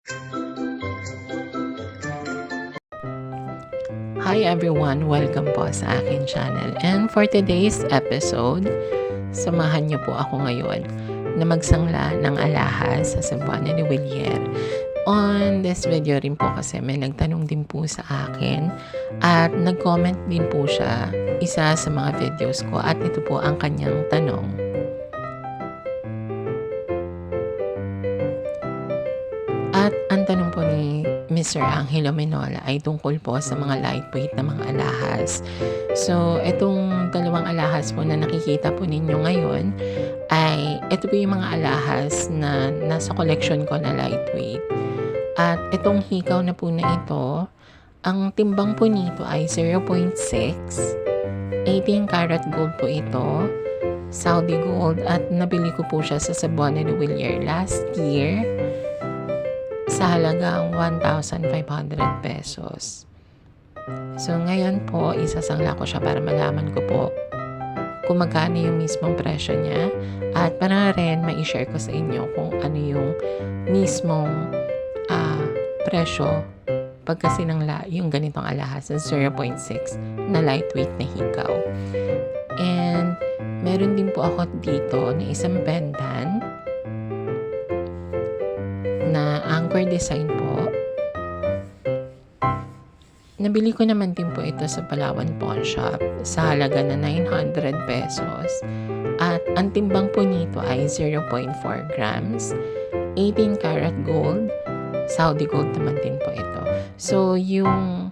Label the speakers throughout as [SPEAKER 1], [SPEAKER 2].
[SPEAKER 1] Hi everyone! Welcome po sa akin channel. And for today's episode, samahan niyo po ako ngayon na magsangla ng alahas sa Cebuana de Villar. On this video rin po kasi may nagtanong din po sa akin at nag-comment din po siya isa sa mga videos ko at ito po ang kanyang tanong. At ang tanong po ni Mr. Angelo Minola ay tungkol po sa mga lightweight na mga alahas. So, itong dalawang alahas po na nakikita po ninyo ngayon ay ito po yung mga alahas na nasa collection ko na lightweight. At itong hikaw na po na ito, ang timbang po nito ay 0.6, 18 karat gold po ito, Saudi gold, at nabili ko po siya sa Cebuana de Villar last year sa halagang 1,500 pesos. So ngayon po, isasangla ko siya para malaman ko po kung magkano yung mismong presyo niya at para rin ma-share ko sa inyo kung ano yung mismong presyo pagka sinangla yung ganitong alahas ng 0.6 na lightweight na hikaw. And meron din po ako dito na isang pendant na anchor design po. Nabili ko naman din po ito sa Palawan Pawn Shop sa halaga na 900 pesos. At ang timbang po nito ay 0.4 grams, 18 karat gold, Saudi gold naman din po ito. So yung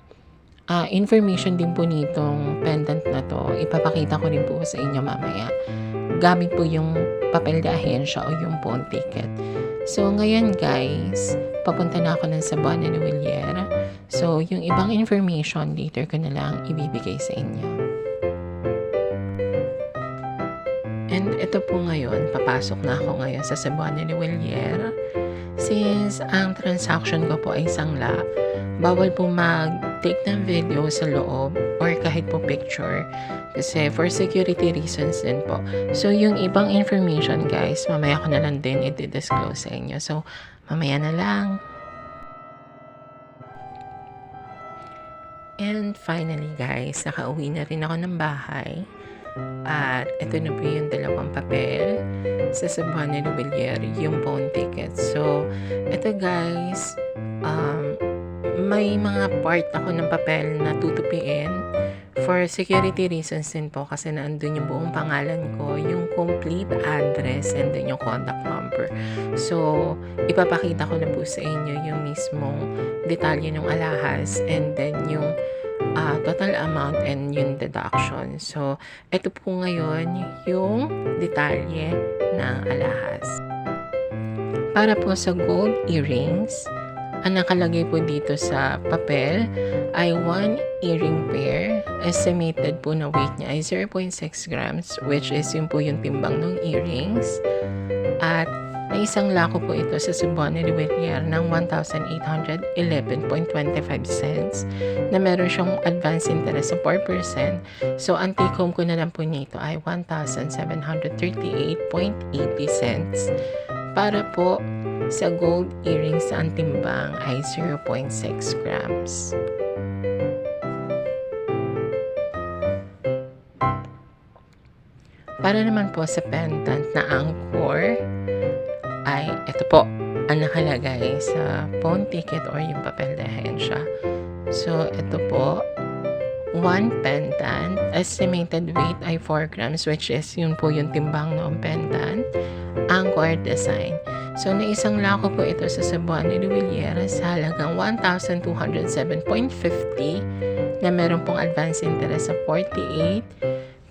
[SPEAKER 1] information din po nitong pendant na to, ipapakita ko rin po sa inyo mamaya. Gamit po yung papel de ahensya o yung pawn ticket. So, ngayon guys, papunta na ako ng Cebuana de Villar. So, yung ibang information, later ko na lang ibibigay sa inyo. And ito po ngayon, papasok na ako ngayon sa Cebuana de Villar. Since ang transaction ko po ay sangla, bawal po mag-take ng video sa loob or kahit po picture. Kasi for security reasons din po. So, yung ibang information guys, mamaya ko na lang din i-disclose sa inyo. So, mamaya na lang. And finally guys, nakauwi na rin ako ng bahay. At ito na po yung dalawang papel sa Cebuana de Villar, yung pawn ticket. So, ito guys, may mga part ako ng papel na tutupiin for security reasons din po kasi naandun yung buong pangalan ko, yung complete address, and then yung contact number. So, ipapakita ko na po sa inyo yung mismong detalye ng alahas and then yung total amount and yung deduction. So, ito po ngayon yung detalye ng alahas. Para po sa gold earrings, ang nakalagay po dito sa papel ay 1 earring pair. Estimated po na weight niya ay 0.6 grams, which is yun po yung timbang ng earrings. At naisangla ko po ito sa Cebuana de Villar ng 1,811.25 cents na meron siyang advance interest sa 4%. So, ang take home ko na lang po nito ay 1,738.80 cents. Para po sa gold earrings sa timbang ay 0.6 grams. Para naman po sa pendant na anchor ay ito po ang nakalagay sa pawn ticket or yung papel de ahensya. So ito po, one pendant, estimated weight ay 4 grams, which is yun po yung timbang ng pendant, anchor design. So, naisangla ko po ito sa Cebuana de Villar sa halagang 1,207.50 na meron pong advance interest sa 48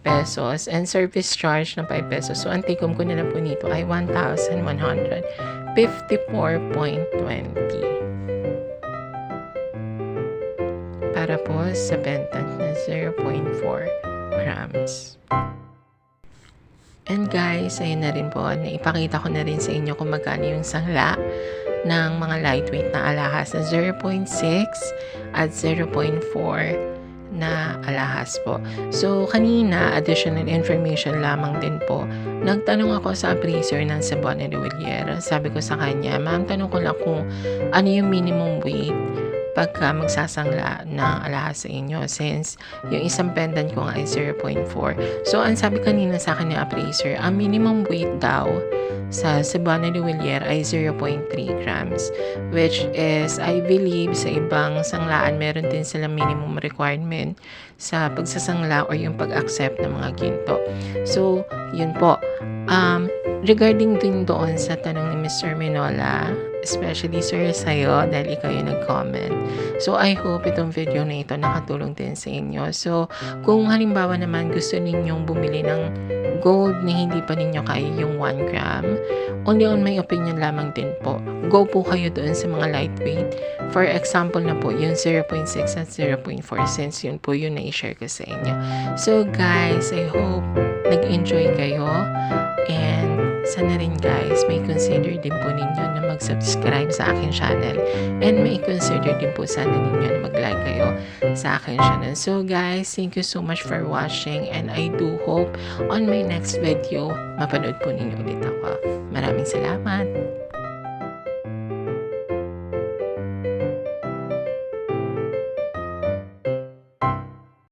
[SPEAKER 1] pesos and service charge na 5 pesos. So, ang take home ko nila po nito ay 1,154.20. Para po sa pendant na 0.4 grams. And guys, ayun na rin po, naipakita ko na rin sa inyo kung magkano yung sangla ng mga lightweight na alahas na 0.6 at 0.4 na alahas po. So, kanina, additional information lamang din po. Nagtanong ako sa appraiser ng Cebuana de Villar. Sabi ko sa kanya, ma'am, tanong ko lang kung ano yung minimum weight pagka magsasangla ng alahas sa inyo since yung isang pendant ko nga ay 0.4. So, ang sabi kanina sa akin ng appraiser, ang minimum weight daw sa Cebuana de Villar ay 0.3 grams, which is, I believe, sa ibang sanglaan, meron din silang minimum requirement sa pagsasangla or yung pag-accept ng mga ginto. So, yun po. Regarding din doon sa tanong ni Mr. Minola, especially sir sa'yo dahil ikaw yung nag-comment. So, I hope itong video na ito nakatulong din sa inyo. So, kung halimbawa naman gusto ninyong bumili ng gold na hindi pa ninyo kaya yung 1 gram, only on my opinion lamang din po. Go po kayo doon sa mga lightweight. For example na po, yung 0.6 at 0.4 since yun po yung na-share ko sa inyo. So guys, I hope nag-enjoy kayo and sana rin guys, may consider din po ninyo na mag-subscribe sa akin channel and may consider din po sana ninyo na mag-like kayo sa akin channel. So guys, thank you so much for watching and I do hope on my next video, mapanood po ninyo ulit ako. Maraming salamat!